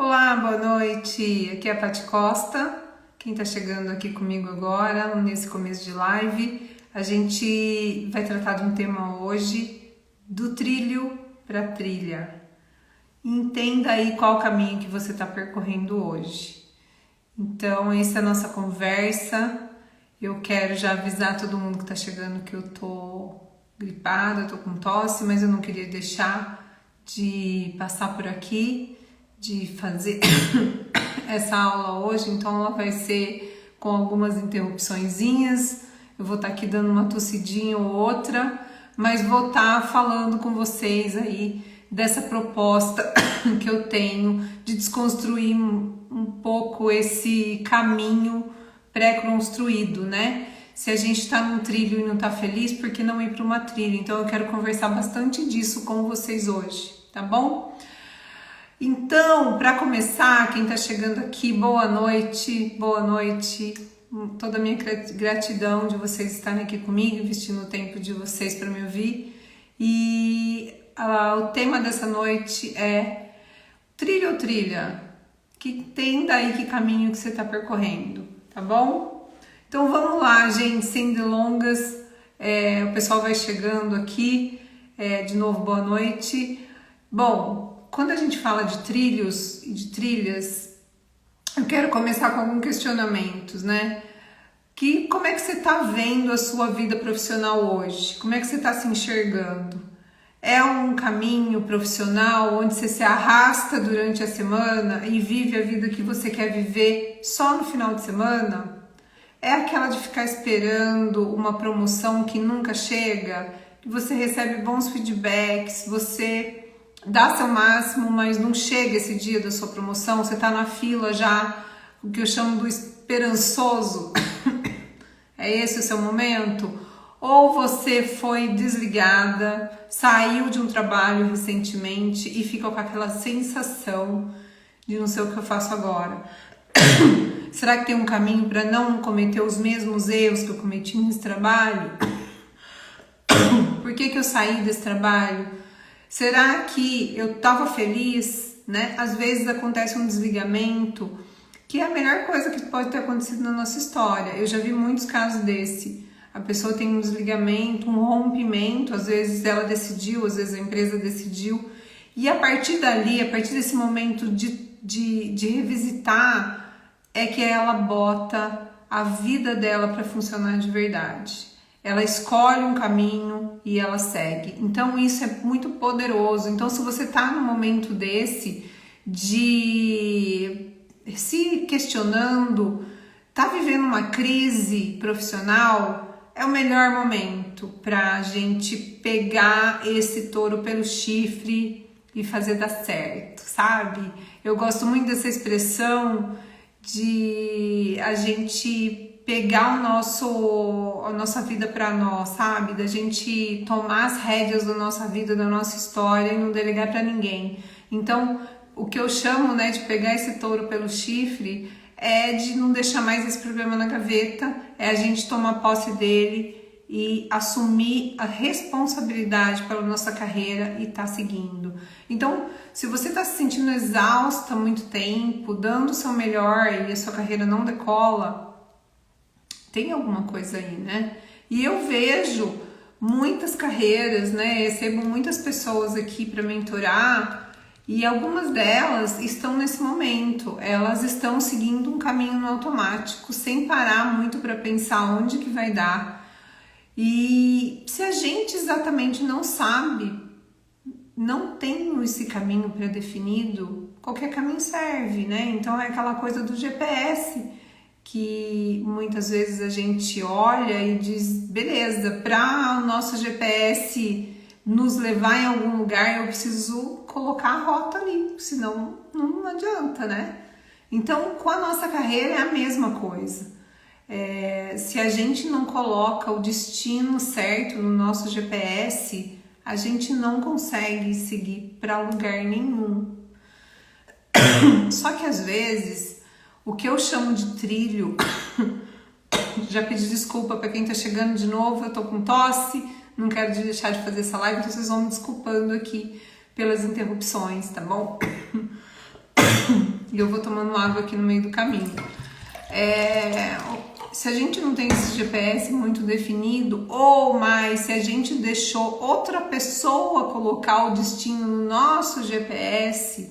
Olá, boa noite. Aqui é a Paty Costa. Quem está chegando aqui comigo agora, nesse começo de live, a gente vai tratar de um tema hoje, do trilho para trilha. Entenda aí qual o caminho que você está percorrendo hoje. Então, essa é a nossa conversa. Eu quero já avisar todo mundo que está chegando que eu tô gripada, tô com tosse, mas eu não queria deixar de passar por aqui, de fazer essa aula hoje, então ela vai ser com algumas interrupçõezinhas. Eu vou estar aqui dando uma tossidinha ou outra, mas vou estar falando com vocês aí dessa proposta que eu tenho de desconstruir um pouco esse caminho pré-construído, né? Se a gente está num trilho e não está feliz, por que não ir para uma trilha? Então eu quero conversar bastante disso com vocês hoje, tá bom? Então, para começar, quem está chegando aqui, boa noite, toda a minha gratidão de vocês estarem aqui comigo, investindo o tempo de vocês para me ouvir. E o tema dessa noite é trilha ou trilha? Que tem daí, que caminho que você está percorrendo, tá bom? Então vamos lá, gente, sem delongas, o pessoal vai chegando aqui, de novo, boa noite. Bom, quando a gente fala de trilhos e de trilhas, eu quero começar com alguns questionamentos, né? Como é que você está vendo a sua vida profissional hoje? Como é que você está se enxergando? É um caminho profissional onde você se arrasta durante a semana e vive a vida que você quer viver só no final de semana? É aquela de ficar esperando uma promoção que nunca chega, que você recebe bons feedbacks, você dá seu máximo, mas não chega esse dia da sua promoção, você tá na fila já, o que eu chamo do esperançoso. É esse o seu momento? Ou você foi desligada, saiu de um trabalho recentemente e fica com aquela sensação de não sei o que eu faço agora. Será que tem um caminho para não cometer os mesmos erros que eu cometi nesse trabalho? Por que eu saí desse trabalho? Será que eu estava feliz, né? Às vezes acontece um desligamento, que é a melhor coisa que pode ter acontecido na nossa história. Eu já vi muitos casos desse. A pessoa tem um desligamento, um rompimento, às vezes ela decidiu, às vezes a empresa decidiu. E a partir dali, a partir desse momento de revisitar, é que ela bota a vida dela para funcionar de verdade. Ela escolhe um caminho e ela segue. Então isso é muito poderoso. Então se você está num momento desse, de se questionando, está vivendo uma crise profissional, é o melhor momento para a gente pegar esse touro pelo chifre e fazer dar certo, sabe? Eu gosto muito dessa expressão de a gente pegar a nossa vida para nós, sabe? Da gente tomar as rédeas da nossa vida, da nossa história e não delegar para ninguém. Então, o que eu chamo, né, de pegar esse touro pelo chifre é de não deixar mais esse problema na gaveta, é a gente tomar posse dele e assumir a responsabilidade pela nossa carreira e tá seguindo. Então, se você tá se sentindo exausta há muito tempo, dando o seu melhor e a sua carreira não decola, tem alguma coisa aí, né? E eu vejo muitas carreiras, né? Recebo muitas pessoas aqui para mentorar e algumas delas estão nesse momento. Elas estão seguindo um caminho no automático, sem parar muito para pensar onde que vai dar. E se a gente exatamente não sabe, não tem esse caminho pré-definido, qualquer caminho serve, né? Então é aquela coisa do GPS, que muitas vezes a gente olha e diz, beleza, para o nosso GPS nos levar em algum lugar, eu preciso colocar a rota ali, senão não adianta, né? Então, com a nossa carreira é a mesma coisa. Se a gente não coloca o destino certo no nosso GPS, a gente não consegue seguir para lugar nenhum. Só que às vezes o que eu chamo de trilho, já pedi desculpa para quem tá chegando de novo, eu tô com tosse, não quero deixar de fazer essa live, então vocês vão me desculpando aqui pelas interrupções, tá bom? E eu vou tomando água aqui no meio do caminho. Se a gente não tem esse GPS muito definido, ou mais, se a gente deixou outra pessoa colocar o destino no nosso GPS,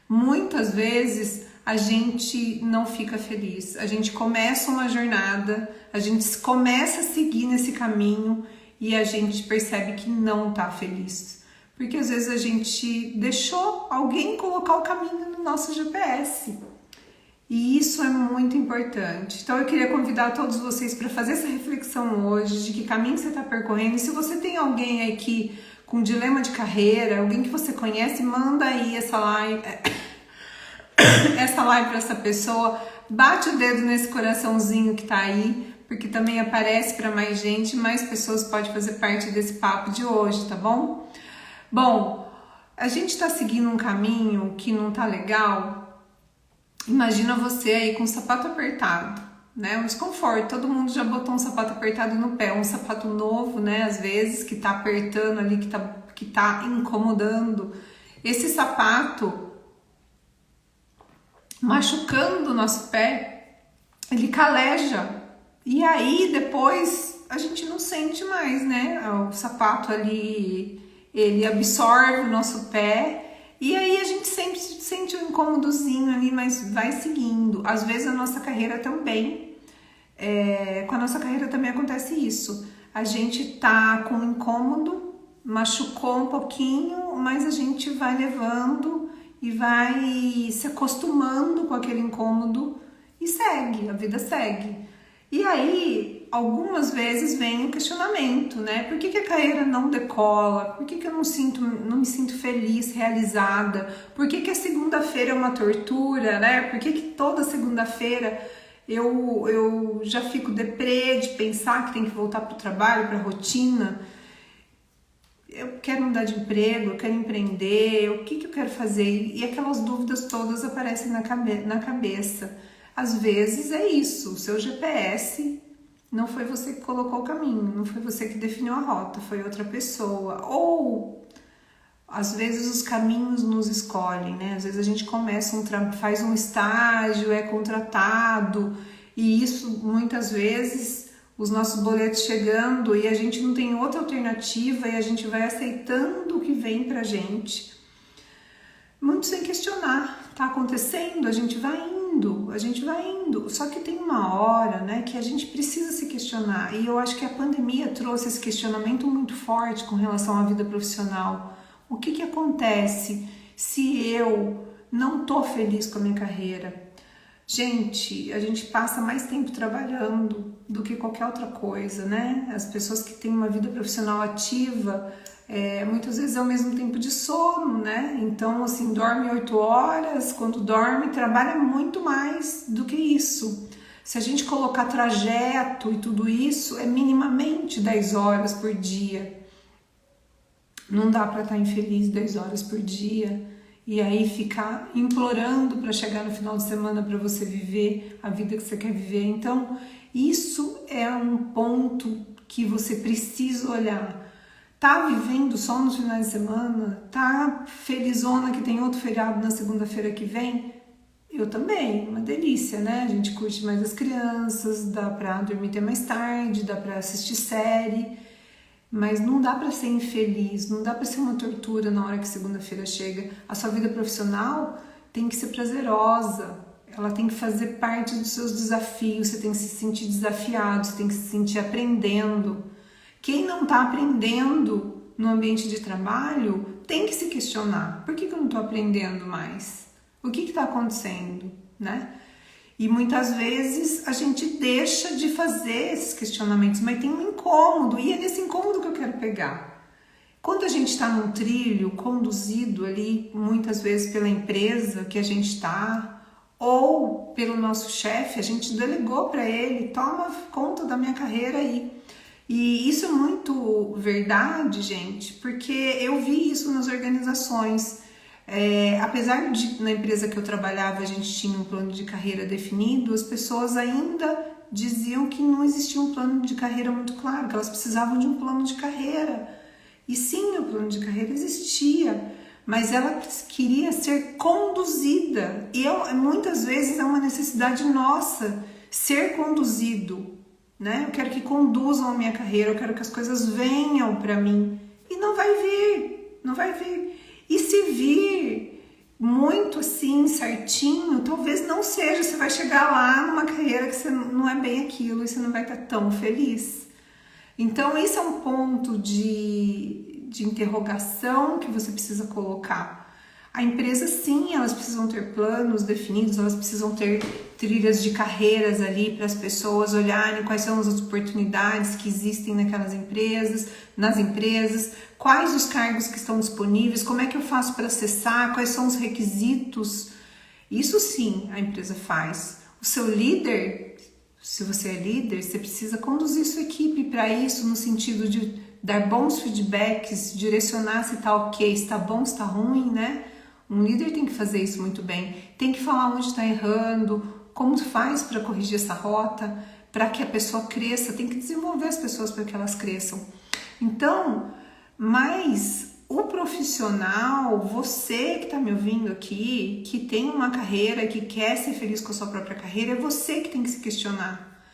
muitas vezes a gente não fica feliz. A gente começa uma jornada, a gente começa a seguir nesse caminho e a gente percebe que não tá feliz. Porque às vezes a gente deixou alguém colocar o caminho no nosso GPS. E isso é muito importante. Então eu queria convidar todos vocês para fazer essa reflexão hoje de que caminho você está percorrendo. E se você tem alguém aqui com dilema de carreira, alguém que você conhece, manda aí essa live para essa pessoa. Bate o dedo nesse coraçãozinho que tá aí, porque também aparece para mais gente, mais pessoas podem fazer parte desse papo de hoje, tá bom? Bom, a gente está seguindo um caminho que não tá legal. Imagina você aí com o sapato apertado, né? Um desconforto, todo mundo já botou um sapato apertado no pé, um sapato novo, né? Às vezes que tá apertando ali, que tá incomodando. Esse sapato machucando o nosso pé, ele caleja. E aí depois a gente não sente mais, né? O sapato ali, ele absorve o nosso pé. E aí a gente sempre sente um incômodozinho ali, mas vai seguindo. Às vezes a nossa carreira também, com a nossa carreira também acontece isso. A gente tá com um incômodo, machucou um pouquinho, mas a gente vai levando e vai se acostumando com aquele incômodo e segue, a vida segue. E aí, algumas vezes vem o questionamento, né? Por que a carreira não decola? Por que eu não me sinto feliz, realizada? Por que a segunda-feira é uma tortura, né? Por que toda segunda-feira eu já fico deprê de pensar que tem que voltar para o trabalho, para a rotina? Eu quero mudar de emprego, eu quero empreender, o que eu quero fazer? E aquelas dúvidas todas aparecem na cabeça. Às vezes é isso, o seu GPS não foi você que colocou o caminho, não foi você que definiu a rota, foi outra pessoa. Ou, às vezes, os caminhos nos escolhem, né? Às vezes a gente faz um estágio, é contratado, e isso, muitas vezes, os nossos boletos chegando e a gente não tem outra alternativa e a gente vai aceitando o que vem pra gente. Muito sem questionar, tá acontecendo, a gente vai indo. Só que tem uma hora, né, que a gente precisa se questionar. E eu acho que a pandemia trouxe esse questionamento muito forte com relação à vida profissional. O que acontece se eu não tô feliz com a minha carreira? Gente, a gente passa mais tempo trabalhando do que qualquer outra coisa, né? As pessoas que têm uma vida profissional ativa, muitas vezes é o mesmo tempo de sono, né? Então, assim, dorme 8 horas, quando dorme, trabalha muito mais do que isso. Se a gente colocar trajeto e tudo isso, é minimamente 10 horas por dia. Não dá para estar infeliz 10 horas por dia e aí ficar implorando para chegar no final de semana para você viver a vida que você quer viver. Então, isso é um ponto que você precisa olhar. Tá vivendo só nos finais de semana? Tá felizona que tem outro feriado na segunda-feira que vem? Eu também, uma delícia, né? A gente curte mais as crianças, dá pra dormir até mais tarde, dá pra assistir série, mas não dá pra ser infeliz, não dá pra ser uma tortura na hora que segunda-feira chega. A sua vida profissional tem que ser prazerosa, ela tem que fazer parte dos seus desafios, você tem que se sentir desafiado, você tem que se sentir aprendendo. Quem não está aprendendo no ambiente de trabalho tem que se questionar. Por que eu não estou aprendendo mais? O que está acontecendo, né? E muitas vezes a gente deixa de fazer esses questionamentos, mas tem um incômodo, e é nesse incômodo que eu quero pegar. Quando a gente está num trilho conduzido ali, muitas vezes pela empresa que a gente está, ou pelo nosso chefe, a gente delegou para ele, toma conta da minha carreira aí. E isso é muito verdade, gente, porque eu vi isso nas organizações. Apesar de na empresa que eu trabalhava a gente tinha um plano de carreira definido, as pessoas ainda diziam que não existia um plano de carreira muito claro, que elas precisavam de um plano de carreira. E sim, o plano de carreira existia, mas ela queria ser conduzida. E muitas vezes é uma necessidade nossa ser conduzido, né? Eu quero que conduzam a minha carreira, eu quero que as coisas venham para mim. E não vai vir, não vai vir. E se vir muito assim, certinho, talvez não seja. Você vai chegar lá numa carreira que você não é bem aquilo e você não vai estar tão feliz. Então, esse é um ponto de interrogação que você precisa colocar. A empresa, sim, elas precisam ter planos definidos, elas precisam ter trilhas de carreiras ali para as pessoas olharem quais são as oportunidades que existem nas empresas, quais os cargos que estão disponíveis, como é que eu faço para acessar, quais são os requisitos. Isso sim a empresa faz. O seu líder, se você é líder, você precisa conduzir sua equipe para isso, no sentido de dar bons feedbacks, direcionar se está ok, se está bom, se está ruim, né? Um líder tem que fazer isso muito bem, tem que falar onde está errando, como faz para corrigir essa rota, para que a pessoa cresça, tem que desenvolver as pessoas para que elas cresçam. Então, mas o profissional, você que está me ouvindo aqui, que tem uma carreira, que quer ser feliz com a sua própria carreira, é você que tem que se questionar.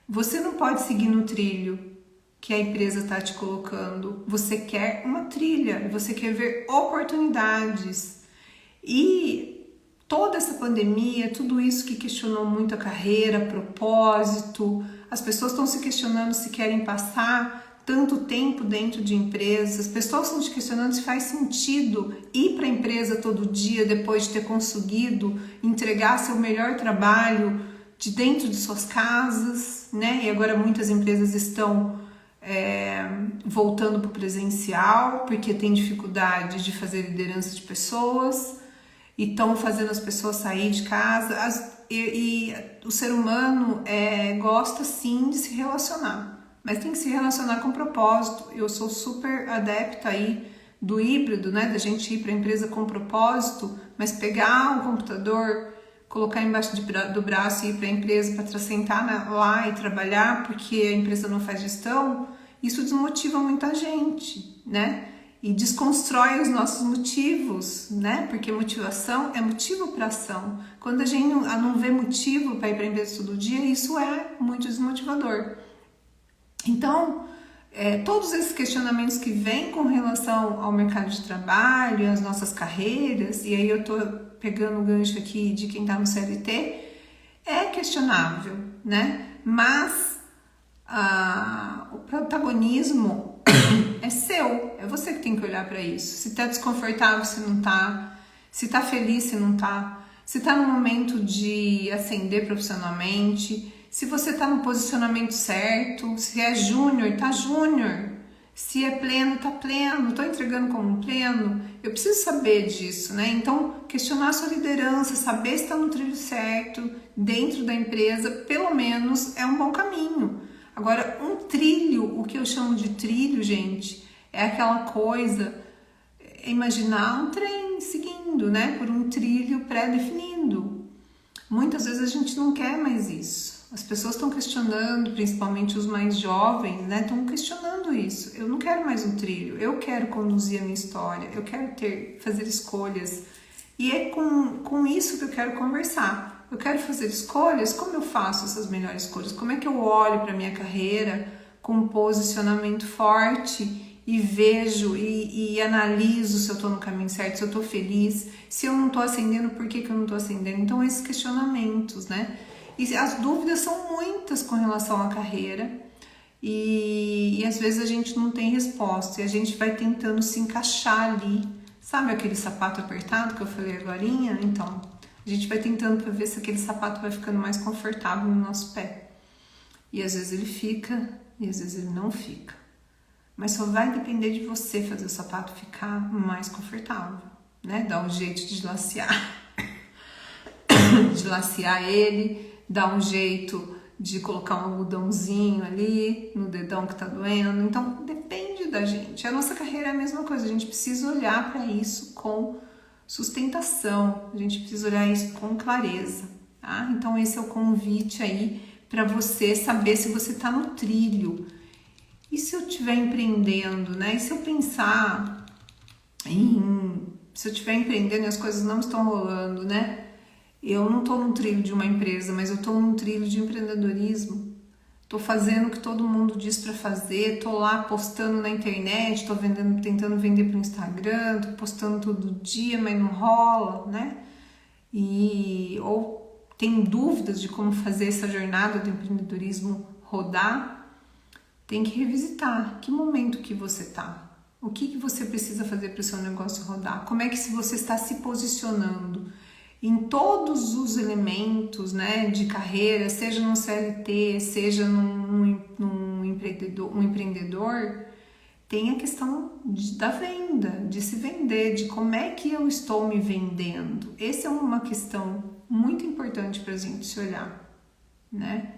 Você não pode seguir no trilho que a empresa está te colocando. Você quer uma trilha, você quer ver oportunidades. E toda essa pandemia, tudo isso que questionou muito a carreira, propósito, as pessoas estão se questionando se querem passar tanto tempo dentro de empresas, as pessoas estão se questionando se faz sentido ir para a empresa todo dia depois de ter conseguido entregar seu melhor trabalho de dentro de suas casas, né? E agora muitas empresas estão voltando para o presencial porque tem dificuldade de fazer liderança de pessoas e estão fazendo as pessoas sair de casa. E o ser humano gosta sim de se relacionar, mas tem que se relacionar com propósito. Eu sou super adepta aí do híbrido, né? Da gente ir para a empresa com propósito, mas pegar o computador, colocar embaixo do braço e ir para a empresa para sentar lá e trabalhar porque a empresa não faz gestão, isso desmotiva muita gente, né? E desconstrói os nossos motivos, né? Porque motivação é motivo para ação. Quando a gente não vê motivo para ir para a empresa todo dia, isso é muito desmotivador. Então, todos esses questionamentos que vêm com relação ao mercado de trabalho, às nossas carreiras, e aí eu tô pegando o gancho aqui de quem está no CLT, é questionável, né? Mas o protagonismo é seu, é você que tem que olhar para isso. Se tá desconfortável, se não tá, se tá feliz, se não tá, se tá no momento de ascender profissionalmente, se você tá no posicionamento certo, se é júnior, tá júnior, se é pleno, tá pleno, tô entregando como um pleno. Eu preciso saber disso, né? Então, questionar a sua liderança, saber se está no trilho certo, dentro da empresa, pelo menos é um bom caminho. Agora, um trilho, o que eu chamo de trilho, gente, é aquela coisa, imaginar um trem seguindo, né? Por um trilho pré-definido. Muitas vezes a gente não quer mais isso. As pessoas estão questionando, principalmente os mais jovens, né? Estão questionando isso. Eu não quero mais um trilho, eu quero conduzir a minha história, eu quero fazer escolhas. E é com isso que eu quero conversar. Eu quero fazer escolhas, como eu faço essas melhores escolhas? Como é que eu olho para a minha carreira com um posicionamento forte e vejo e analiso se eu estou no caminho certo, se eu estou feliz, se eu não estou ascendendo, por que eu não estou ascendendo? Então, esses questionamentos, né? E as dúvidas são muitas com relação à carreira e às vezes a gente não tem resposta e a gente vai tentando se encaixar ali. Sabe aquele sapato apertado que eu falei agorinha? Então, a gente vai tentando para ver se aquele sapato vai ficando mais confortável no nosso pé. E às vezes ele fica e às vezes ele não fica. Mas só vai depender de você fazer o sapato ficar mais confortável, né? Dar um jeito de lacear. De lacear ele, dar um jeito de colocar um algodãozinho ali no dedão que tá doendo. Então, depende da gente. A nossa carreira é a mesma coisa. A gente precisa olhar para isso com sustentação. A gente precisa olhar isso com clareza, tá? Então, esse é o convite aí para você saber se você tá no trilho. E se eu estiver empreendendo, né? E se eu pensar em se eu estiver empreendendo e as coisas não estão rolando, né? Eu não estou no trilho de uma empresa, mas eu estou no trilho de empreendedorismo. Estou fazendo o que todo mundo diz para fazer, estou lá postando na internet, estou tentando vender para o Instagram, estou postando todo dia, mas não rola, né? Ou tem dúvidas de como fazer essa jornada do empreendedorismo rodar, tem que revisitar que momento que você está, o que você precisa fazer para o seu negócio rodar, como é que você está se posicionando em todos os elementos, né, de carreira, seja no CLT, seja num empreendedor, tem a questão da venda, de se vender, de como é que eu estou me vendendo. Essa é uma questão muito importante para a gente se olhar, né?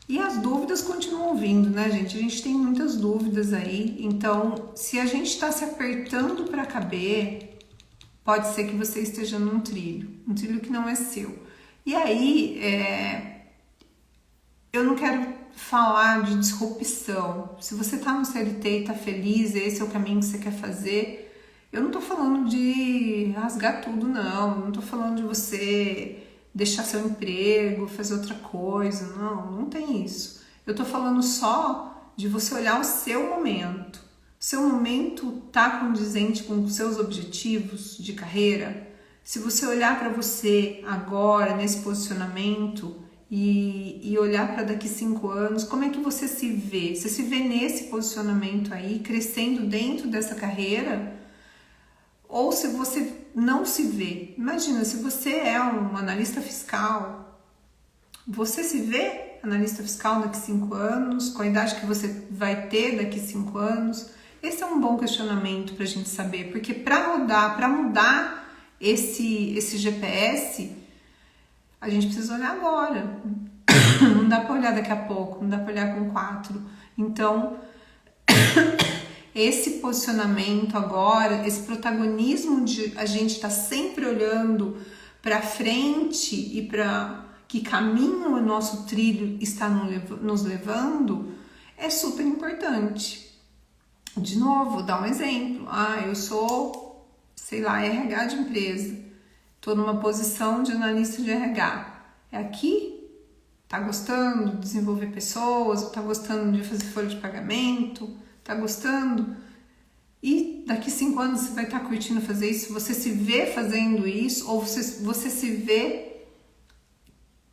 E as dúvidas continuam vindo, né, gente? A gente tem muitas dúvidas aí, então se a gente está se apertando para caber, pode ser que você esteja um trilho que não é seu. E aí, eu não quero falar de disrupção. Se você está no CLT e está feliz, esse é o caminho que você quer fazer, eu não estou falando de rasgar tudo, não estou falando de você deixar seu emprego, fazer outra coisa, não tem isso. Eu estou falando só de você olhar o seu momento. Seu momento está condizente com os seus objetivos de carreira? Se você olhar para você agora, nesse posicionamento, e olhar para daqui 5 anos, como é que você se vê? Você se vê nesse posicionamento aí, crescendo dentro dessa carreira? Ou se você não se vê? Imagina, se você é um analista fiscal, você se vê analista fiscal daqui 5 anos, com a idade que você vai ter daqui 5 anos? Esse é um bom questionamento para a gente saber, porque para mudar esse GPS, a gente precisa olhar agora. Não dá para olhar daqui a pouco, não dá para olhar com 4. Então, esse posicionamento agora, esse protagonismo de a gente estar sempre olhando para frente e para que caminho o nosso trilho está nos levando, é super importante. De novo, vou dar um exemplo. Eu sou, RH de empresa. Estou numa posição de analista de RH. É aqui? Tá gostando de desenvolver pessoas? Tá gostando de fazer folha de pagamento? Tá gostando? E daqui 5 anos você vai estar curtindo fazer isso? Você se vê fazendo isso? Ou você se vê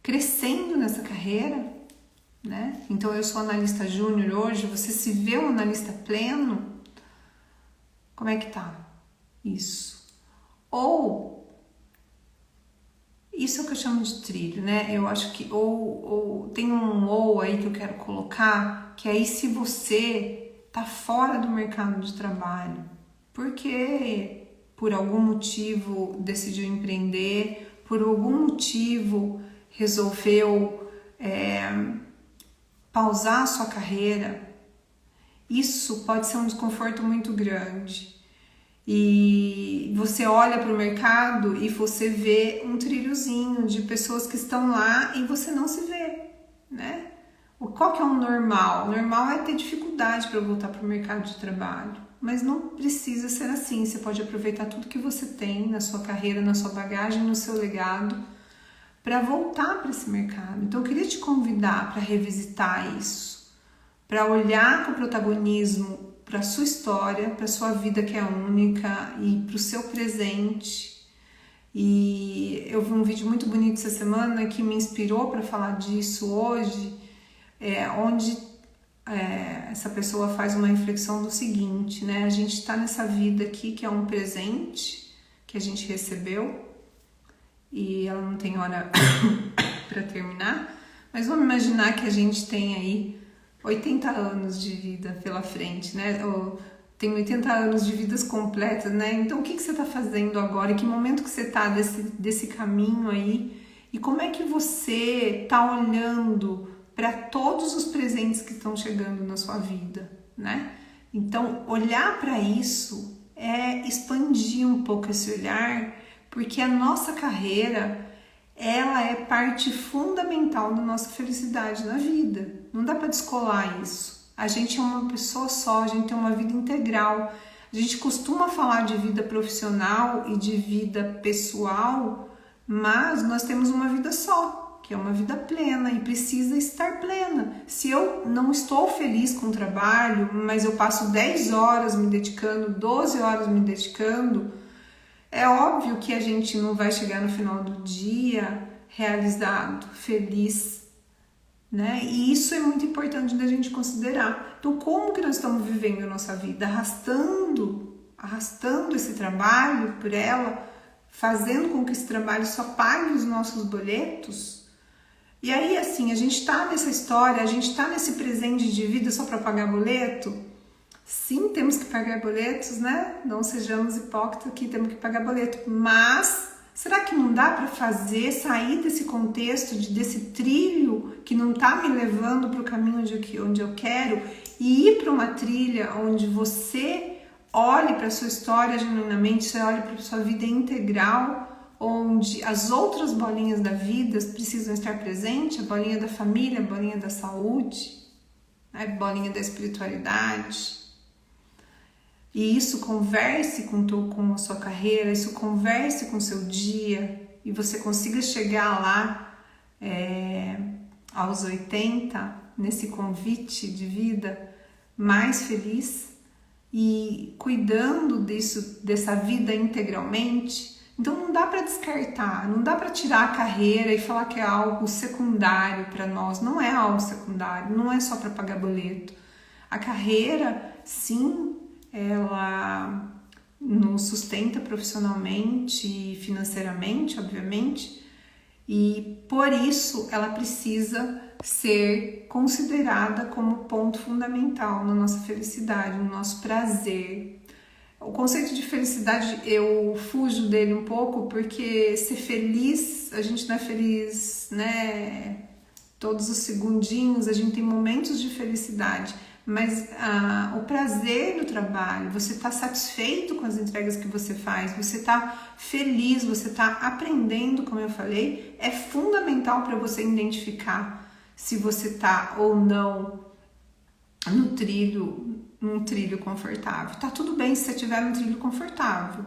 crescendo nessa carreira? Né? Então eu sou analista júnior hoje, você se vê um analista pleno? Como é que tá isso? Ou isso é o que eu chamo de trilho, né? Eu acho que ou tem ou aí que eu quero colocar, que aí se você tá fora do mercado de trabalho, porque por algum motivo decidiu empreender, por algum motivo resolveu pausar a sua carreira, isso pode ser um desconforto muito grande. E você olha para o mercado e você vê um trilhozinho de pessoas que estão lá e você não se vê, né? Qual que é o normal? O normal é ter dificuldade para voltar para o mercado de trabalho, mas não precisa ser assim. Você pode aproveitar tudo que você tem na sua carreira, na sua bagagem, no seu legado, para voltar para esse mercado. Então eu queria te convidar para revisitar isso, para olhar com protagonismo para a sua história, para a sua vida que é única e para o seu presente. E eu vi um vídeo muito bonito essa semana que me inspirou para falar disso hoje, onde essa pessoa faz uma reflexão do seguinte, né? A gente está nessa vida aqui que é um presente que a gente recebeu, e ela não tem hora para terminar, mas vamos imaginar que a gente tem aí 80 anos de vida pela frente, né? Tem 80 anos de vidas completas, né? Então o que você está fazendo agora? Em que momento que você está desse caminho aí? E como é que você está olhando para todos os presentes que estão chegando na sua vida, né? Então olhar para isso é expandir um pouco esse olhar, porque a nossa carreira, ela é parte fundamental da nossa felicidade na vida. Não dá para descolar isso. A gente é uma pessoa só, a gente tem uma vida integral. A gente costuma falar de vida profissional e de vida pessoal, mas nós temos uma vida só, que é uma vida plena e precisa estar plena. Se eu não estou feliz com o trabalho, mas eu passo 10 horas me dedicando, 12 horas me dedicando, é óbvio que a gente não vai chegar no final do dia realizado, feliz, né? E isso é muito importante da gente considerar. Então, como que nós estamos vivendo a nossa vida? Arrastando esse trabalho por ela, fazendo com que esse trabalho só pague os nossos boletos? E aí, assim, a gente tá nessa história, a gente tá nesse presente de vida só para pagar boleto? Sim, temos que pagar boletos, né? Não sejamos hipócritas aqui, temos que pagar boleto. Mas será que não dá para sair desse contexto, desse trilho que não tá me levando para o caminho onde eu quero e ir para uma trilha onde você olhe para a sua história genuinamente, você olhe para a sua vida integral, onde as outras bolinhas da vida precisam estar presentes, a bolinha da família, a bolinha da saúde, a bolinha da espiritualidade. E isso converse com a sua carreira, isso converse com o seu dia e você consiga chegar lá aos 80, nesse convite de vida mais feliz e cuidando dessa vida integralmente. Então não dá para descartar, não dá para tirar a carreira e falar que é algo secundário para nós. Não é algo secundário, não é só para pagar boleto. A carreira, sim, ela nos sustenta profissionalmente e financeiramente, obviamente, e por isso ela precisa ser considerada como ponto fundamental na nossa felicidade, no nosso prazer. O conceito de felicidade eu fujo dele um pouco porque ser feliz, a gente não é feliz, né? Todos os segundinhos, a gente tem momentos de felicidade. Mas o prazer no trabalho, você está satisfeito com as entregas que você faz, você está feliz, você está aprendendo, como eu falei, é fundamental para você identificar se você está ou não num trilho confortável. Tá tudo bem se você estiver num trilho confortável.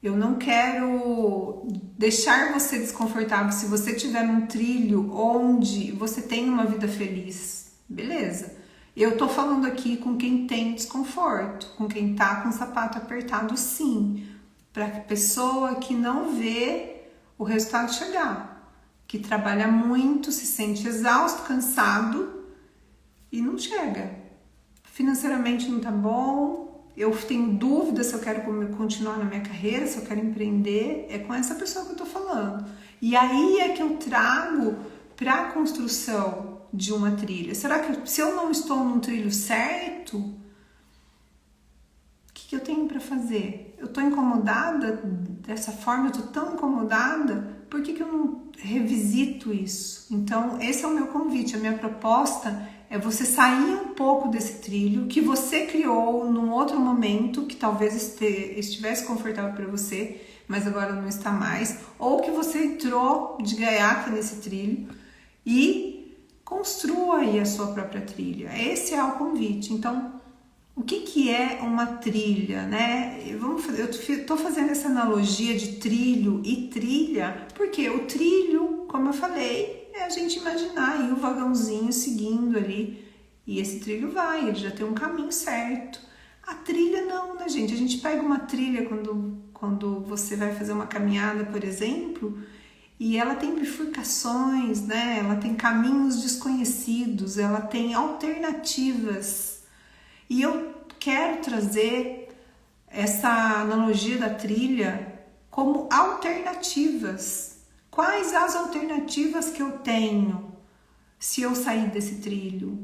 Eu não quero deixar você desconfortável se você estiver num trilho onde você tem uma vida feliz. Beleza. Eu tô falando aqui com quem tem desconforto, com quem tá com o sapato apertado, sim, para a pessoa que não vê o resultado chegar, que trabalha muito, se sente exausto, cansado e não chega. Financeiramente não tá bom, eu tenho dúvida se eu quero continuar na minha carreira, se eu quero empreender, é com essa pessoa que eu tô falando. E aí é que eu trago para a construção de uma trilha. Será que se eu não estou num trilho certo, o que eu tenho para fazer? Eu estou incomodada dessa forma, eu estou tão incomodada, por que eu não revisito isso? Então, esse é o meu convite, a minha proposta é você sair um pouco desse trilho que você criou num outro momento, que talvez estivesse confortável para você, mas agora não está mais, ou que você entrou de gaiata nesse trilho e construa aí a sua própria trilha. Esse é o convite. Então, o que é uma trilha, né? Eu estou fazendo essa analogia de trilho e trilha, porque o trilho, como eu falei, é a gente imaginar aí o vagãozinho seguindo ali, e esse trilho ele já tem um caminho certo. A trilha não, né, gente? A gente pega uma trilha quando você vai fazer uma caminhada, por exemplo, e ela tem bifurcações, né? Ela tem caminhos desconhecidos, ela tem alternativas. E eu quero trazer essa analogia da trilha como alternativas. Quais as alternativas que eu tenho se eu sair desse trilho?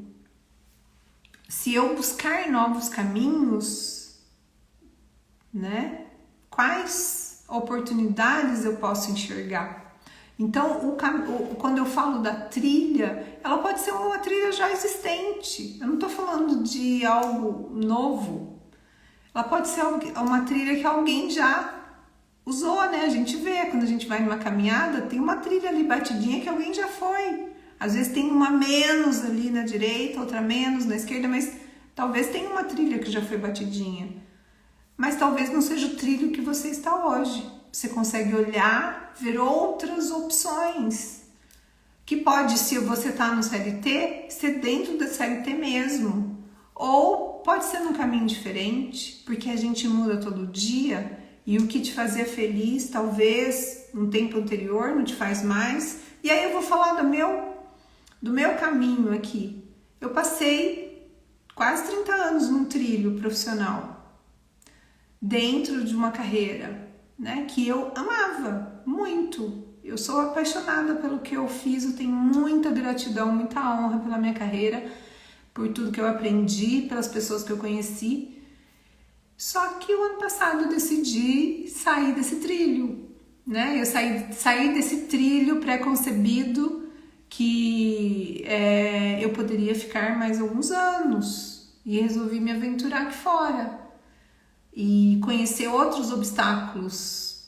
Se eu buscar novos caminhos, né? Quais oportunidades eu posso enxergar? Então, quando eu falo da trilha, ela pode ser uma trilha já existente. Eu não estou falando de algo novo. Ela pode ser uma trilha que alguém já usou, né? A gente vê, quando a gente vai numa caminhada, tem uma trilha ali batidinha que alguém já foi. Às vezes tem uma menos ali na direita, outra menos na esquerda, mas Talvez tenha uma trilha que já foi batidinha, mas talvez não seja o trilho que você está hoje. Você consegue olhar, ver outras opções. Que pode, se você está no CLT, ser dentro da CLT mesmo. Ou pode ser num caminho diferente, porque a gente muda todo dia e o que te fazia feliz, talvez, no tempo anterior, não te faz mais. E aí eu vou falar do meu caminho aqui. Eu passei quase 30 anos num trilho profissional, dentro de uma carreira, né, que eu amava muito. Eu sou apaixonada pelo que eu fiz, eu tenho muita gratidão, muita honra pela minha carreira, por tudo que eu aprendi, pelas pessoas que eu conheci. Só que o ano passado eu decidi sair desse trilho, né? Eu saí desse trilho pré-concebido que eu poderia ficar mais alguns anos e resolvi me aventurar aqui fora e conhecer outros obstáculos,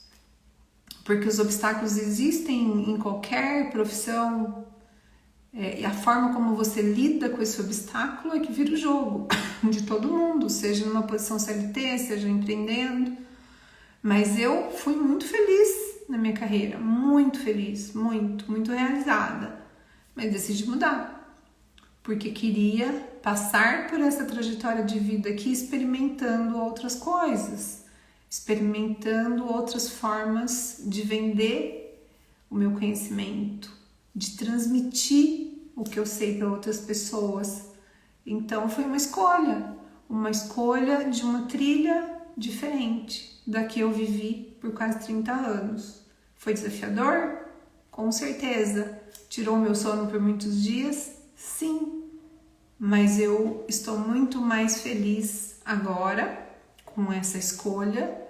porque os obstáculos existem em qualquer profissão. E a forma como você lida com esse obstáculo é que vira o jogo de todo mundo, seja numa posição CLT, seja empreendendo. Mas eu fui muito feliz na minha carreira, muito feliz, muito realizada. Mas decidi mudar, porque queria passar por essa trajetória de vida aqui experimentando outras coisas, experimentando outras formas de vender o meu conhecimento, de transmitir o que eu sei para outras pessoas. Então foi uma escolha de uma trilha diferente da que eu vivi por quase 30 anos. Foi desafiador? Com certeza. Tirou meu sono por muitos dias? Sim. Mas eu estou muito mais feliz agora com essa escolha.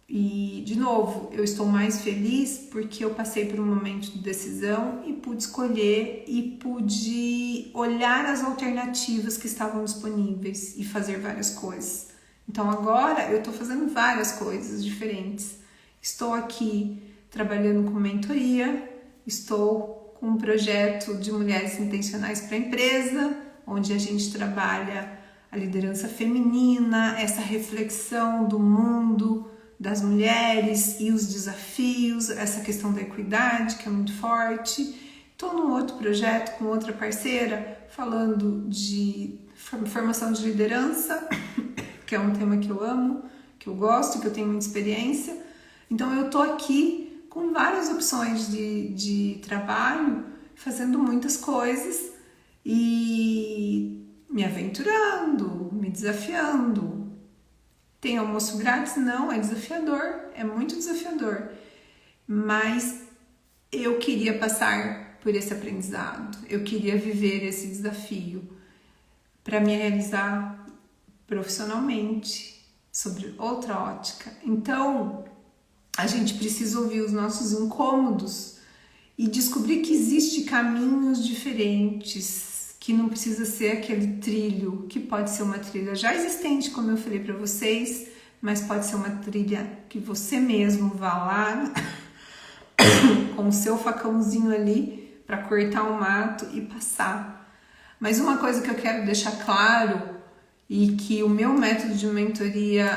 E, de novo, eu estou mais feliz porque eu passei por um momento de decisão e pude escolher e pude olhar as alternativas que estavam disponíveis e fazer várias coisas. Então, agora eu estou fazendo várias coisas diferentes. Estou aqui trabalhando com mentoria, estou com um projeto de mulheres intencionais para a empresa, onde a gente trabalha a liderança feminina, essa reflexão do mundo, das mulheres e os desafios, essa questão da equidade que é muito forte. Estou num outro projeto com outra parceira falando de formação de liderança, que é um tema que eu amo, que eu gosto, que eu tenho muita experiência. Então eu estou aqui com várias opções de trabalho, fazendo muitas coisas e me aventurando, me desafiando. Tem almoço grátis? Não, é desafiador, é muito desafiador. Mas eu queria passar por esse aprendizado, eu queria viver esse desafio para me realizar profissionalmente, sobre outra ótica. Então, a gente precisa ouvir os nossos incômodos e descobrir que existem caminhos diferentes, que não precisa ser aquele trilho, que pode ser uma trilha já existente, como eu falei para vocês, mas pode ser uma trilha que você mesmo vá lá com o seu facãozinho ali para cortar o mato e passar. Mas uma coisa que eu quero deixar claro e que o meu método de mentoria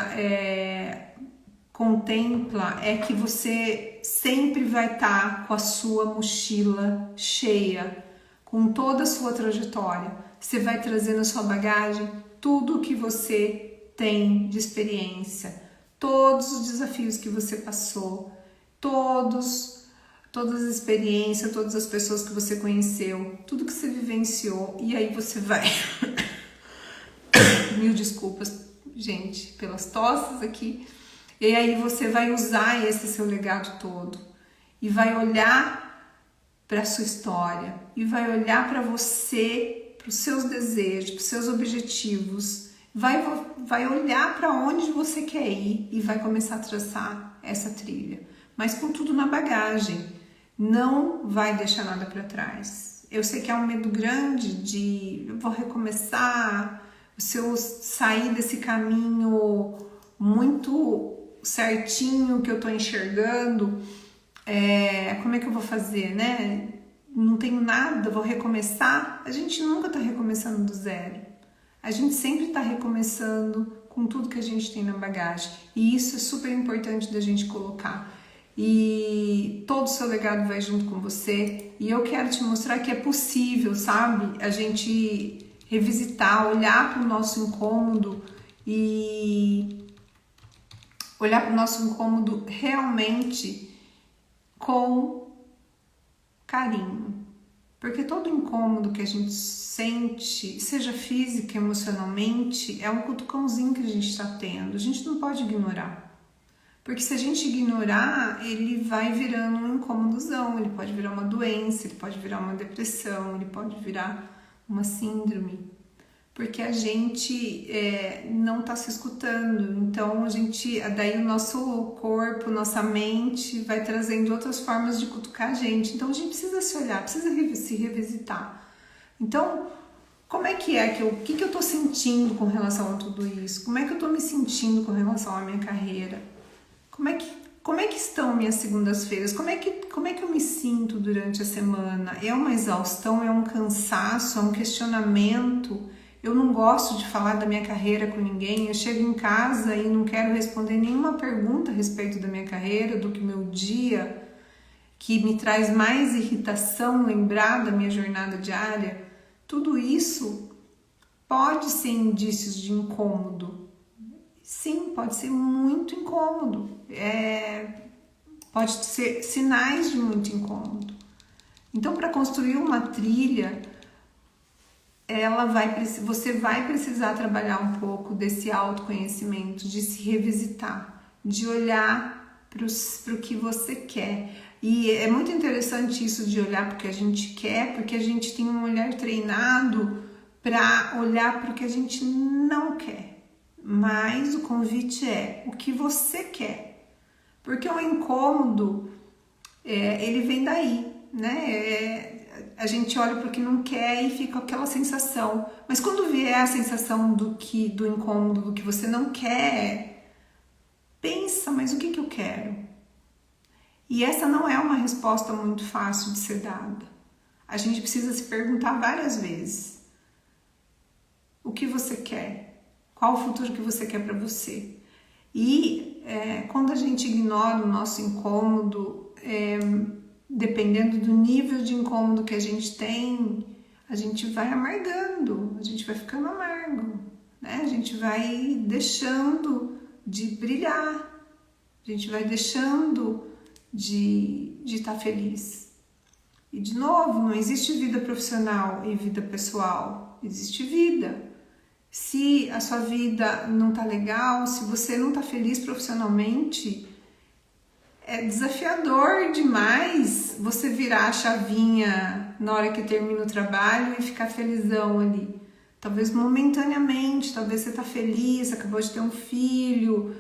contempla é que você sempre vai estar com a sua mochila cheia, com toda a sua trajetória. Você vai trazer na sua bagagem tudo o que você tem de experiência, todos os desafios que você passou, todas as experiências, todas as pessoas que você conheceu, tudo que você vivenciou, e aí você vai... Mil desculpas, gente, pelas tosses aqui. E aí você vai usar esse seu legado todo e vai olhar para a sua história e vai olhar para você, para os seus desejos, para os seus objetivos, vai olhar para onde você quer ir e vai começar a traçar essa trilha, mas com tudo na bagagem, não vai deixar nada para trás. Eu sei que é um medo grande de eu vou recomeçar, se eu sair desse caminho muito certinho que eu tô enxergando, como é que eu vou fazer, né? Não tenho nada, vou recomeçar. A gente nunca tá recomeçando do zero. A gente sempre está recomeçando com tudo que a gente tem na bagagem. E isso é super importante da gente colocar. E todo o seu legado vai junto com você. E eu quero te mostrar que é possível, sabe? A gente revisitar, olhar para o nosso incômodo e olhar para o nosso incômodo realmente com carinho. Porque todo incômodo que a gente sente, seja física, emocionalmente, é um cutucãozinho que a gente está tendo. A gente não pode ignorar. Porque se a gente ignorar, ele vai virando um incômodozão, ele pode virar uma doença, ele pode virar uma depressão, ele pode virar uma síndrome. Porque a gente não está se escutando. Então, daí o nosso corpo, nossa mente vai trazendo outras formas de cutucar a gente. Então, a gente precisa se olhar, precisa se revisitar. Então, como é que o que eu estou sentindo com relação a tudo isso? Como é que eu estou me sentindo com relação à minha carreira? Como é que estão minhas segundas-feiras? Como é que eu me sinto durante a semana? É uma exaustão, é um cansaço, é um questionamento? Eu não gosto de falar da minha carreira com ninguém, eu chego em casa e não quero responder nenhuma pergunta a respeito da minha carreira, do que meu dia, que me traz mais irritação, lembrar da minha jornada diária. Tudo isso pode ser indícios de incômodo. Sim, pode ser muito incômodo. Pode ser sinais de muito incômodo. Então, para construir uma trilha, você vai precisar trabalhar um pouco desse autoconhecimento, de se revisitar, de olhar para o que você quer. E é muito interessante isso de olhar para o que a gente quer, porque a gente tem um olhar treinado para olhar para o que a gente não quer. Mas o convite é o que você quer. Porque o incômodo, ele vem daí, né? A gente olha para o que não quer e fica aquela sensação. Mas quando vier a sensação do incômodo, do que você não quer, pensa, mas o que eu quero? E essa não é uma resposta muito fácil de ser dada. A gente precisa se perguntar várias vezes. O que você quer? Qual o futuro que você quer para você? E quando a gente ignora o nosso incômodo, dependendo do nível de incômodo que a gente tem, a gente vai amargando, a gente vai ficando amargo, né? A gente vai deixando de brilhar, a gente vai deixando de estar feliz. E de novo, não existe vida profissional e vida pessoal, existe vida. Se a sua vida não tá legal, se você não tá feliz profissionalmente, é desafiador demais você virar a chavinha na hora que termina o trabalho e ficar felizão ali. Talvez momentaneamente, talvez você tá feliz, acabou de ter um filho,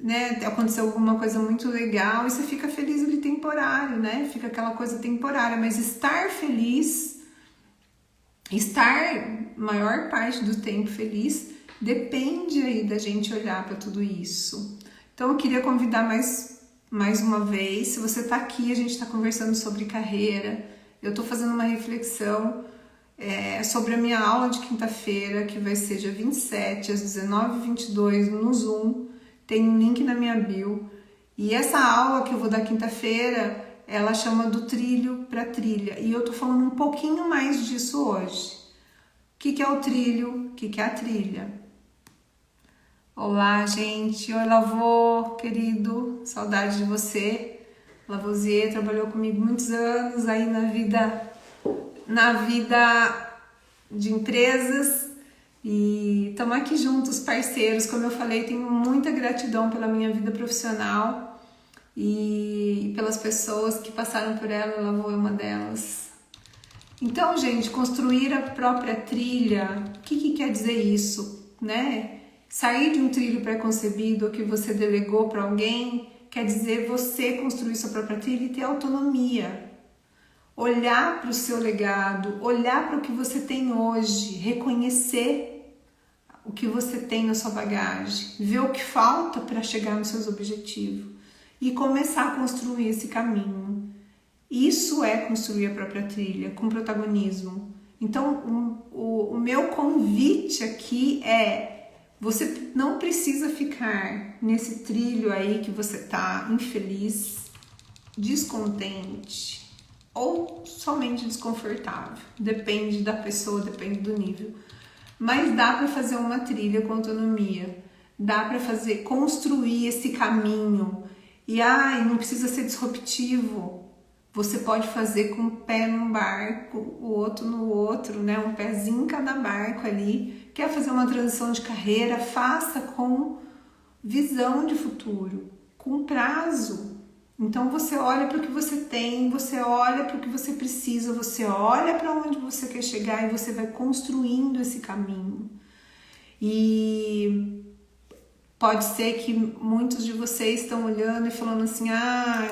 né, aconteceu alguma coisa muito legal e você fica feliz ali temporário, né? Fica aquela coisa temporária, mas estar feliz, estar maior parte do tempo feliz, depende aí da gente olhar para tudo isso. Então eu queria convidar mais uma vez, se você está aqui, a gente está conversando sobre carreira, eu estou fazendo uma reflexão sobre a minha aula de quinta-feira, que vai ser dia 27, às 19h22, no Zoom, tem um link na minha bio, e essa aula que eu vou dar quinta-feira, ela chama do trilho para trilha, e eu estou falando um pouquinho mais disso hoje. O que é o trilho? O que é a trilha? Olá, gente. Oi, Lavô, querido. Saudade de você. Lavoisier trabalhou comigo muitos anos aí na vida de empresas e estamos aqui juntos, parceiros. Como eu falei, tenho muita gratidão pela minha vida profissional e pelas pessoas que passaram por ela. Lavô é uma delas. Então, gente, construir a própria trilha, o que quer dizer isso, né? Sair de um trilho pré-concebido que você delegou para alguém quer dizer você construir sua própria trilha e ter autonomia. Olhar para o seu legado, olhar para o que você tem hoje, reconhecer o que você tem na sua bagagem, ver o que falta para chegar nos seus objetivos e começar a construir esse caminho. Isso é construir a própria trilha com protagonismo. Então, o meu convite aqui é: você não precisa ficar nesse trilho aí que você tá infeliz, descontente ou somente desconfortável. Depende da pessoa, depende do nível. Mas dá para fazer uma trilha com autonomia. Dá para construir esse caminho. E não precisa ser disruptivo. Você pode fazer com um pé num barco, o outro no outro, né? Um pezinho em cada barco ali. Quer fazer uma transição de carreira? Faça com visão de futuro, com prazo. Então você olha para o que você tem, você olha para o que você precisa, você olha para onde você quer chegar e você vai construindo esse caminho. E pode ser que muitos de vocês estão olhando e falando assim: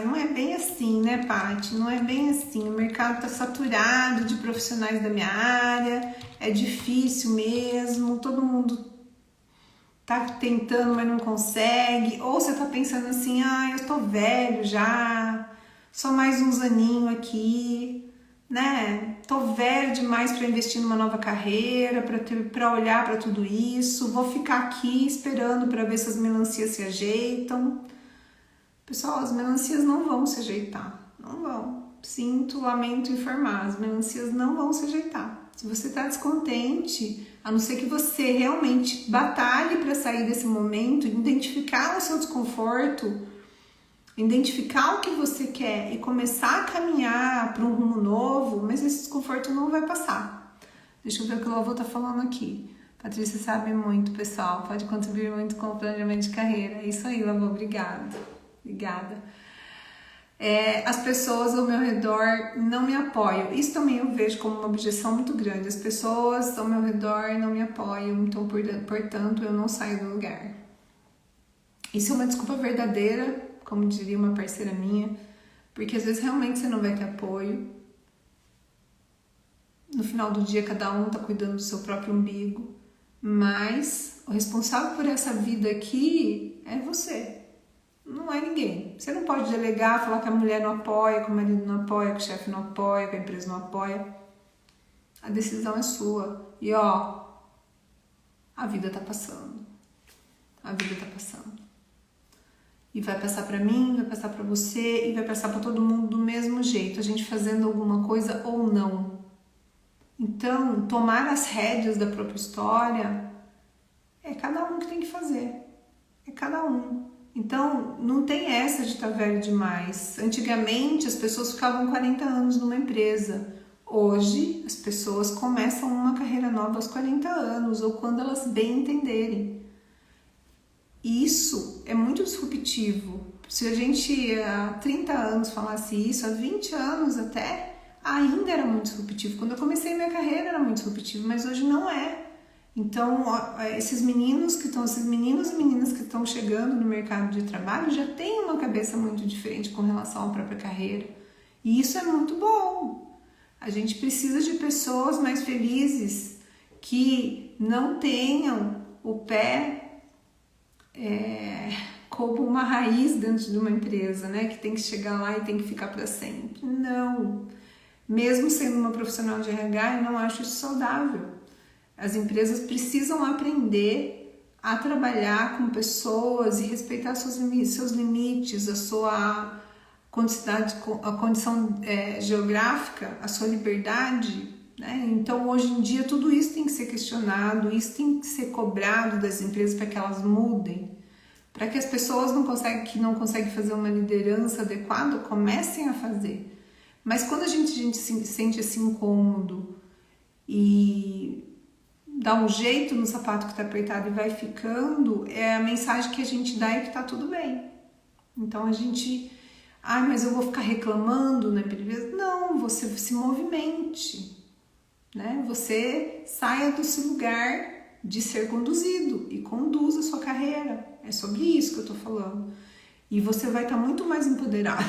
não é bem assim, né, Paty? Não é bem assim. O mercado está saturado de profissionais da minha área, é difícil mesmo, todo mundo tá tentando, mas não consegue. Ou você tá pensando assim: eu tô velho já, só mais uns aninhos aqui, né? Tô velho demais para investir numa nova carreira, para olhar para tudo isso. Vou ficar aqui esperando para ver se as melancias se ajeitam. Pessoal, as melancias não vão se ajeitar, não vão. Sinto, lamento informar, as melancias não vão se ajeitar. Se você está descontente, a não ser que você realmente batalhe para sair desse momento, identificar o seu desconforto, identificar o que você quer e começar a caminhar para um rumo novo, mas esse desconforto não vai passar. Deixa eu ver o que o Lavô está falando aqui. Patrícia sabe muito, pessoal, pode contribuir muito com o planejamento de carreira. É isso aí, Lavô, obrigada. As pessoas ao meu redor não me apoiam. Isso também eu vejo como uma objeção muito grande. As pessoas ao meu redor não me apoiam, então, portanto, eu não saio do lugar. Isso é uma desculpa verdadeira, como diria uma parceira minha, porque às vezes realmente você não vai ter apoio. No final do dia, cada um tá cuidando do seu próprio umbigo, mas o responsável por essa vida aqui é você. Não é ninguém. Você não pode delegar, falar que a mulher não apoia, que o marido não apoia, que o chefe não apoia, que a empresa não apoia. A decisão é sua. E a vida tá passando. A vida tá passando. E vai passar pra mim, vai passar pra você e vai passar pra todo mundo do mesmo jeito. A gente fazendo alguma coisa ou não. Então, tomar as rédeas da própria história é cada um que tem que fazer. É cada um. Então, não tem essa de estar velho demais. Antigamente, as pessoas ficavam 40 anos numa empresa. Hoje, as pessoas começam uma carreira nova aos 40 anos, ou quando elas bem entenderem. Isso é muito disruptivo. Se a gente há 30 anos falasse isso, há 20 anos até, ainda era muito disruptivo. Quando eu comecei minha carreira era muito disruptivo, mas hoje não é. Então, esses meninos e meninas que estão chegando no mercado de trabalho já têm uma cabeça muito diferente com relação à própria carreira. E isso é muito bom. A gente precisa de pessoas mais felizes, que não tenham o pé como uma raiz dentro de uma empresa, né? Que tem que chegar lá e tem que ficar para sempre. Não. Mesmo sendo uma profissional de RH, eu não acho isso saudável. As empresas precisam aprender a trabalhar com pessoas e respeitar seus limites, a sua a condição geográfica, a sua liberdade, né? Então, hoje em dia, tudo isso tem que ser questionado, isso tem que ser cobrado das empresas para que elas mudem, para que as pessoas que não conseguem fazer uma liderança adequada comecem a fazer. Mas quando a gente sente esse incômodo e dá um jeito no sapato que está apertado e vai ficando, a mensagem que a gente dá é que está tudo bem. Então a gente, mas eu vou ficar reclamando na empresa? Não, você se movimente, né? Você saia do seu lugar de ser conduzido e conduza a sua carreira. É sobre isso que eu estou falando. E você vai estar muito mais empoderado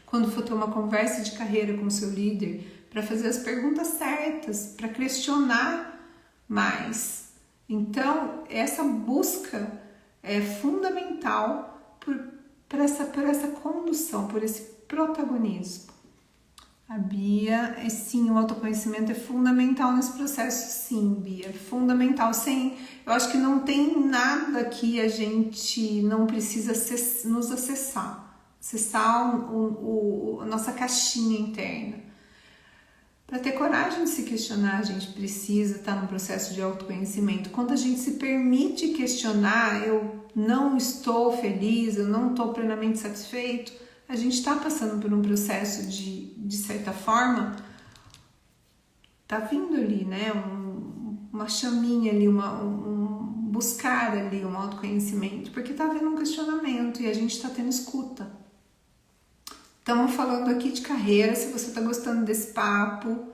quando for ter uma conversa de carreira com o seu líder, para fazer as perguntas certas, para questionar mais. Então, essa busca é fundamental por essa condução, por esse protagonismo. A Bia, sim, o autoconhecimento é fundamental nesse processo, sim, Bia, é fundamental. Eu acho que não tem nada que a gente não precisa nos acessar a nossa caixinha interna. Para ter coragem de se questionar, a gente precisa estar no processo de autoconhecimento. Quando a gente se permite questionar, eu não estou feliz, eu não estou plenamente satisfeito, a gente está passando por um processo de certa forma, tá vindo ali, né? Uma chaminha ali, buscar ali um autoconhecimento, porque tá havendo um questionamento e a gente está tendo escuta. Estamos falando aqui de carreira. Se você está gostando desse papo,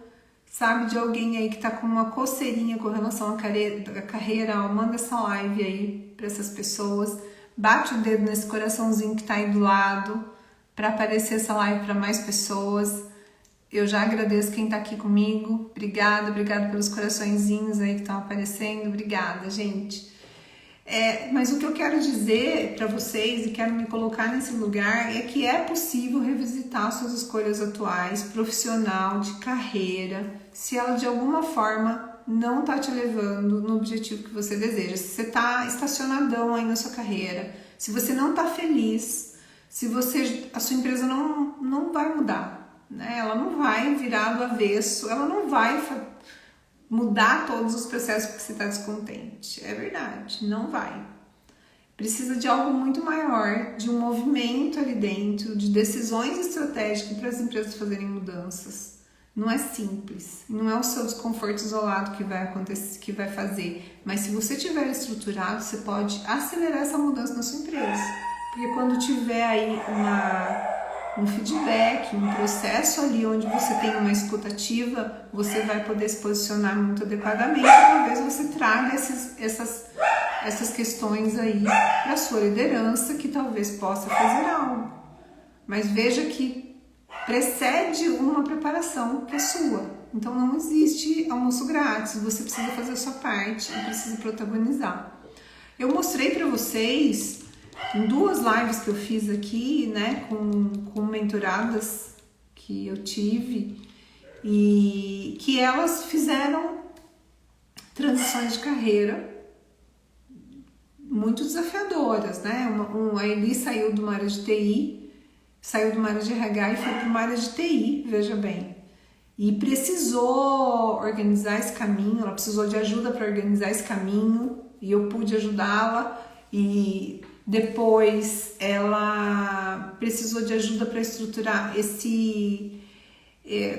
sabe de alguém aí que está com uma coceirinha com relação à carreira, ó, manda essa live aí para essas pessoas, bate o dedo nesse coraçãozinho que está aí do lado para aparecer essa live para mais pessoas. Eu já agradeço quem está aqui comigo, obrigada pelos coraçõezinhos aí que estão aparecendo, obrigada, gente. Mas o que eu quero dizer para vocês e quero me colocar nesse lugar é que é possível revisitar suas escolhas atuais, profissional, de carreira, se ela de alguma forma não está te levando no objetivo que você deseja. Se você está estacionadão aí na sua carreira, se você não está feliz, se a sua empresa não vai mudar, né? Ela não vai virar do avesso, ela não vai mudar todos os processos porque você está descontente. É verdade, não vai. Precisa de algo muito maior, de um movimento ali dentro, de decisões estratégicas para as empresas fazerem mudanças. Não é simples, não é o seu desconforto isolado que vai acontecer, que vai fazer. Mas se você tiver estruturado, você pode acelerar essa mudança na sua empresa. Porque quando tiver aí um feedback, um processo ali onde você tem uma escutativa, você vai poder se posicionar muito adequadamente. Talvez você traga essas questões aí para a sua liderança, que talvez possa fazer algo. Mas veja que precede uma preparação que é sua. Então não existe almoço grátis, você precisa fazer a sua parte e precisa protagonizar. Eu mostrei para vocês em 2 lives que eu fiz aqui, né, com mentoradas que eu tive, e que elas fizeram transições de carreira muito desafiadoras, né? A Eli saiu de uma área de TI, saiu de uma área de RH e foi para uma área de TI, veja bem. E precisou organizar esse caminho, ela precisou de ajuda para organizar esse caminho, e eu pude ajudá-la. E depois ela precisou de ajuda para estruturar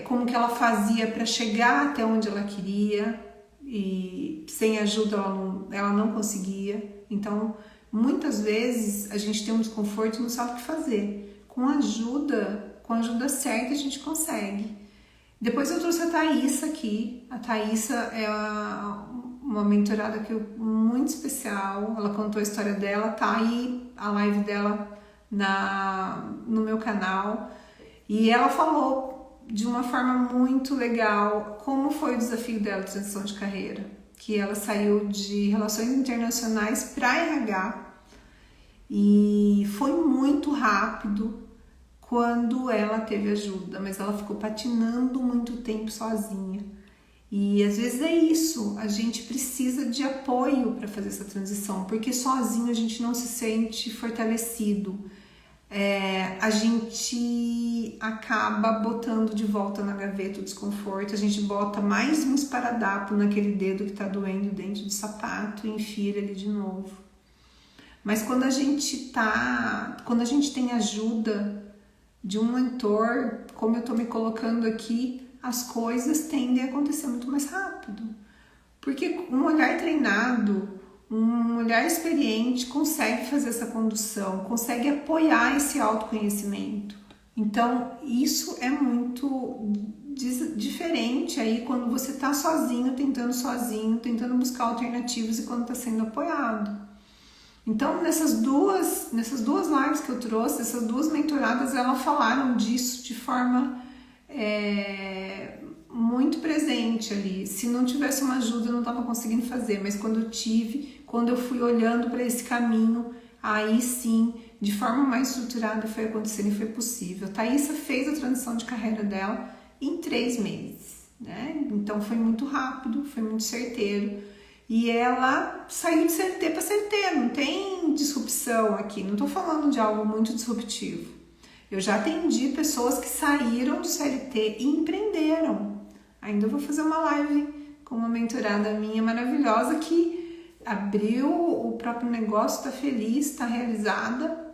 como que ela fazia para chegar até onde ela queria, e sem ajuda ela não conseguia. Então, muitas vezes a gente tem um desconforto e não sabe o que fazer. Com a ajuda certa a gente consegue. Depois eu trouxe a Thaísa aqui. A Thaísa é uma mentorada muito especial. Ela contou a história dela, tá aí a live dela no meu canal. E ela falou de uma forma muito legal como foi o desafio dela de transição de carreira. Que ela saiu de relações internacionais para RH e foi muito rápido quando ela teve ajuda, mas ela ficou patinando muito tempo sozinha. E às vezes é isso, a gente precisa de apoio para fazer essa transição, porque sozinho a gente não se sente fortalecido. A gente acaba botando de volta na gaveta o desconforto, a gente bota mais um esparadrapo naquele dedo que está doendo dentro do sapato e enfia ele ali de novo. Mas quando a gente tem ajuda de um mentor, como eu estou me colocando aqui, as coisas tendem a acontecer muito mais rápido. Porque um olhar treinado, um olhar experiente consegue fazer essa condução, consegue apoiar esse autoconhecimento. Então, isso é muito diferente aí quando você está sozinho, tentando buscar alternativas e quando está sendo apoiado. Então, nessas duas lives que eu trouxe, essas 2 mentoradas, elas falaram disso de forma muito presente ali. Se não tivesse uma ajuda, eu não estava conseguindo fazer, mas quando eu fui olhando para esse caminho, aí sim, de forma mais estruturada, foi acontecendo e foi possível. A Thaísa fez a transição de carreira dela em 3 meses, né? Então foi muito rápido, foi muito certeiro. E ela saiu de CLT para CLT, não tem disrupção aqui, não estou falando de algo muito disruptivo. Eu já atendi pessoas que saíram do CLT e empreenderam. Ainda vou fazer uma live com uma mentorada minha maravilhosa que abriu o próprio negócio, está feliz, está realizada.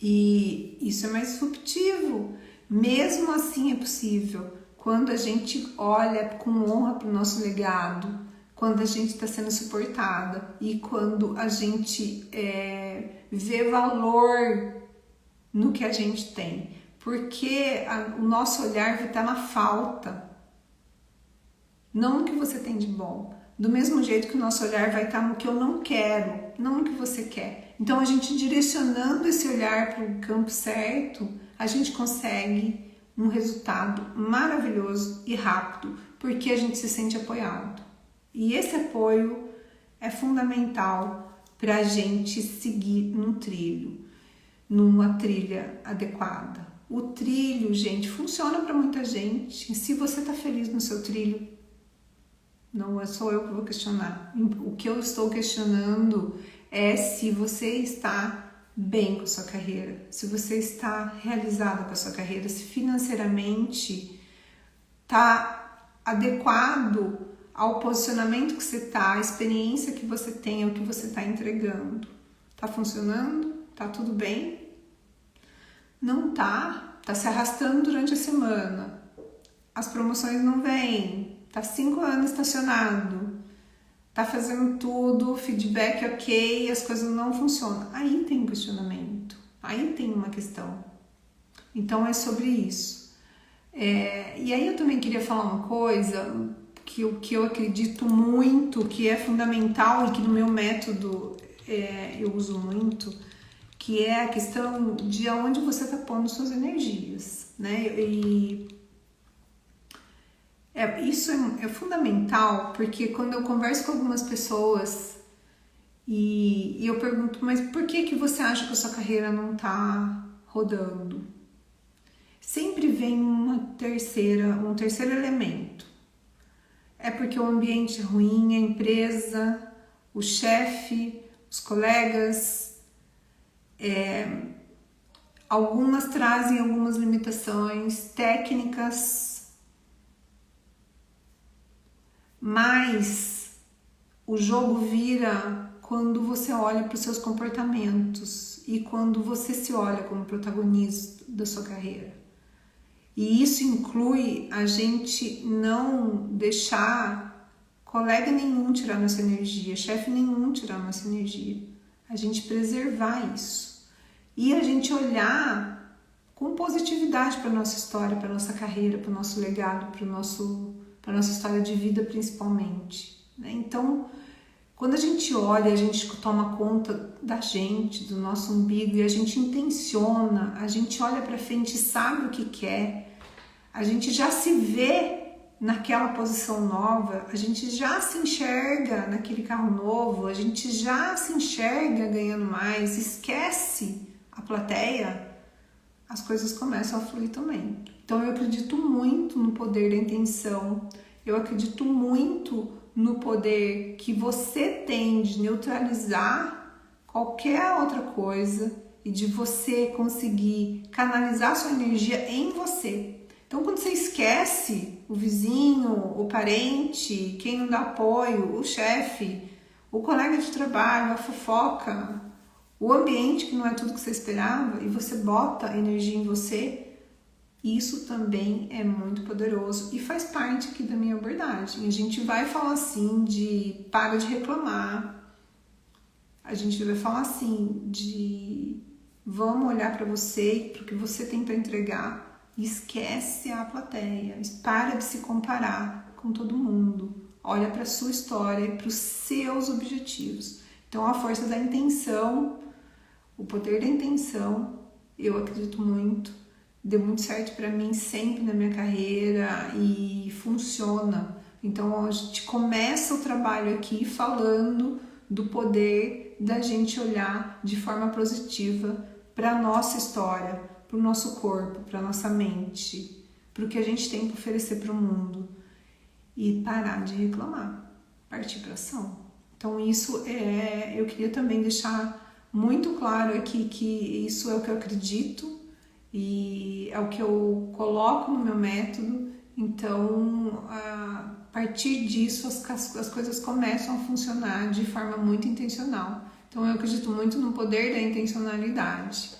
E isso é mais disruptivo. Mesmo assim é possível. Quando a gente olha com honra para o nosso legado, quando a gente está sendo suportada e quando a gente vê valor no que a gente tem. Porque o nosso olhar vai estar na falta, não no que você tem de bom. Do mesmo jeito que o nosso olhar vai estar no que eu não quero, não no que você quer. Então a gente direcionando esse olhar para o campo certo, a gente consegue um resultado maravilhoso e rápido, porque a gente se sente apoiado. E esse apoio é fundamental para a gente seguir num trilho, numa trilha adequada. O trilho, gente, funciona para muita gente. E se você está feliz no seu trilho, não é só eu que vou questionar. O que eu estou questionando é se você está bem com a sua carreira, se você está realizado com a sua carreira, se financeiramente está adequado ao posicionamento que você está, à experiência que você tem, ao que você está entregando. Está funcionando? Está tudo bem? Não está? Está se arrastando durante a semana. As promoções não vêm. Está 5 anos estacionado. Está fazendo tudo, feedback ok, as coisas não funcionam. Aí tem um questionamento. Aí tem uma questão. Então é sobre isso. E aí eu também queria falar uma coisa que eu acredito muito, que é fundamental e que no meu método eu uso muito, que é a questão de aonde você está pondo suas energias, né? Isso é fundamental, porque quando eu converso com algumas pessoas e eu pergunto, mas por que você acha que a sua carreira não está rodando? Sempre vem um terceiro elemento. É porque o ambiente é ruim, a empresa, o chefe, os colegas, algumas trazem algumas limitações técnicas, mas o jogo vira quando você olha para os seus comportamentos e quando você se olha como protagonista da sua carreira. E isso inclui a gente não deixar colega nenhum tirar nossa energia, chefe nenhum tirar nossa energia. A gente preservar isso. E a gente olhar com positividade para a nossa história, para a nossa carreira, para o nosso legado, para a nossa história de vida principalmente. Né? Então, quando a gente olha, a gente toma conta da gente, do nosso umbigo, e a gente intenciona, a gente olha para frente e sabe o que quer, a gente já se vê naquela posição nova, a gente já se enxerga naquele carro novo, a gente já se enxerga ganhando mais, esquece a plateia, as coisas começam a fluir também. Então eu acredito muito no poder da intenção, eu acredito muito no poder que você tem de neutralizar qualquer outra coisa e de você conseguir canalizar sua energia em você. Então, quando você esquece o vizinho, o parente, quem não dá apoio, o chefe, o colega de trabalho, a fofoca, o ambiente que não é tudo que você esperava e você bota energia em você, isso também é muito poderoso e faz parte aqui da minha abordagem. A gente vai falar assim de para de reclamar, a gente vai falar assim de vamos olhar para você e para o que você tem para entregar. Esquece a plateia, para de se comparar com todo mundo, olha para a sua história e para os seus objetivos. Então a força da intenção, o poder da intenção, eu acredito muito, deu muito certo para mim sempre na minha carreira e funciona. Então a gente começa o trabalho aqui falando do poder da gente olhar de forma positiva para a nossa história, para o nosso corpo, para a nossa mente, para o que a gente tem para oferecer para o mundo e parar de reclamar, partir para ação. Então isso eu queria também deixar muito claro aqui que isso é o que eu acredito e é o que eu coloco no meu método. Então, a partir disso, as coisas começam a funcionar de forma muito intencional. Então, eu acredito muito no poder da intencionalidade.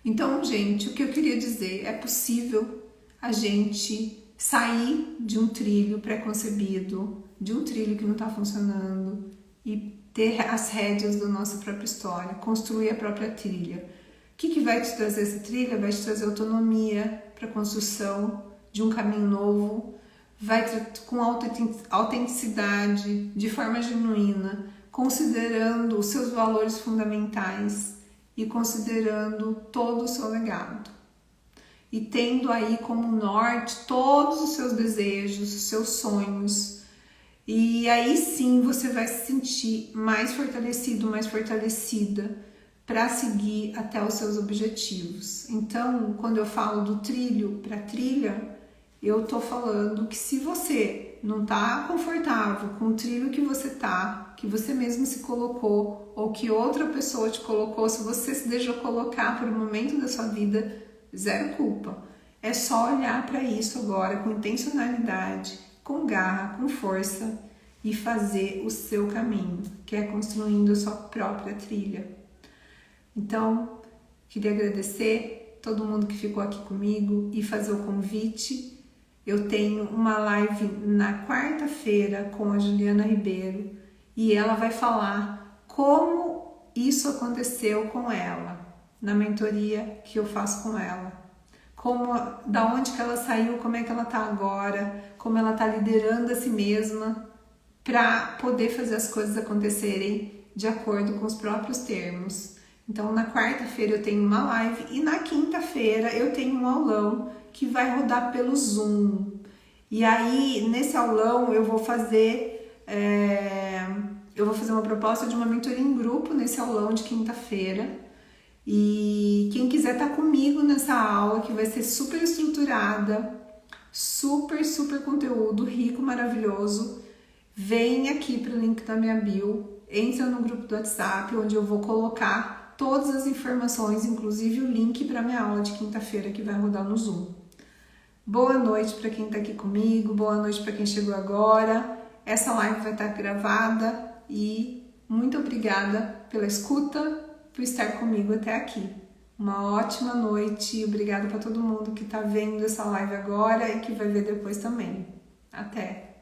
Então, gente, o que eu queria dizer, é possível a gente sair de um trilho pré-concebido, de um trilho que não está funcionando e ter as rédeas da nossa própria história, construir a própria trilha. O que vai te trazer essa trilha? Vai te trazer autonomia para a construção de um caminho novo, vai com autenticidade, de forma genuína, considerando os seus valores fundamentais e considerando todo o seu legado. E tendo aí como norte todos os seus desejos, os seus sonhos. E aí sim você vai se sentir mais fortalecido, mais fortalecida para seguir até os seus objetivos. Então, quando eu falo do trilho para trilha, eu tô falando que se você não tá confortável com o trilho que você tá, que você mesmo se colocou ou que outra pessoa te colocou, se você se deixou colocar por um momento da sua vida, zero culpa. É só olhar para isso agora com intencionalidade, com garra, com força e fazer o seu caminho, que é construindo a sua própria trilha. Então, queria agradecer todo mundo que ficou aqui comigo e fazer o convite. Eu tenho uma live na quarta-feira com a Juliana Ribeiro e ela vai falar como isso aconteceu com ela, na mentoria que eu faço com ela. Da onde que ela saiu, como é que ela tá agora, como ela tá liderando a si mesma para poder fazer as coisas acontecerem de acordo com os próprios termos. Então, na quarta-feira eu tenho uma live e na quinta-feira eu tenho um aulão que vai rodar pelo Zoom. E aí, nesse aulão, eu vou fazer uma proposta de uma mentoria em grupo nesse aulão de quinta-feira. E quem quiser estar comigo nessa aula, que vai ser super estruturada, super conteúdo, rico, maravilhoso, vem aqui para o link da minha bio, entra no grupo do WhatsApp, onde eu vou colocar todas as informações, inclusive o link para minha aula de quinta-feira que vai rodar no Zoom. Boa noite para quem está aqui comigo, boa noite para quem chegou agora. Essa live vai estar gravada e muito obrigada pela escuta, por estar comigo até aqui. Uma ótima noite e obrigada para todo mundo que está vendo essa live agora e que vai ver depois também. Até!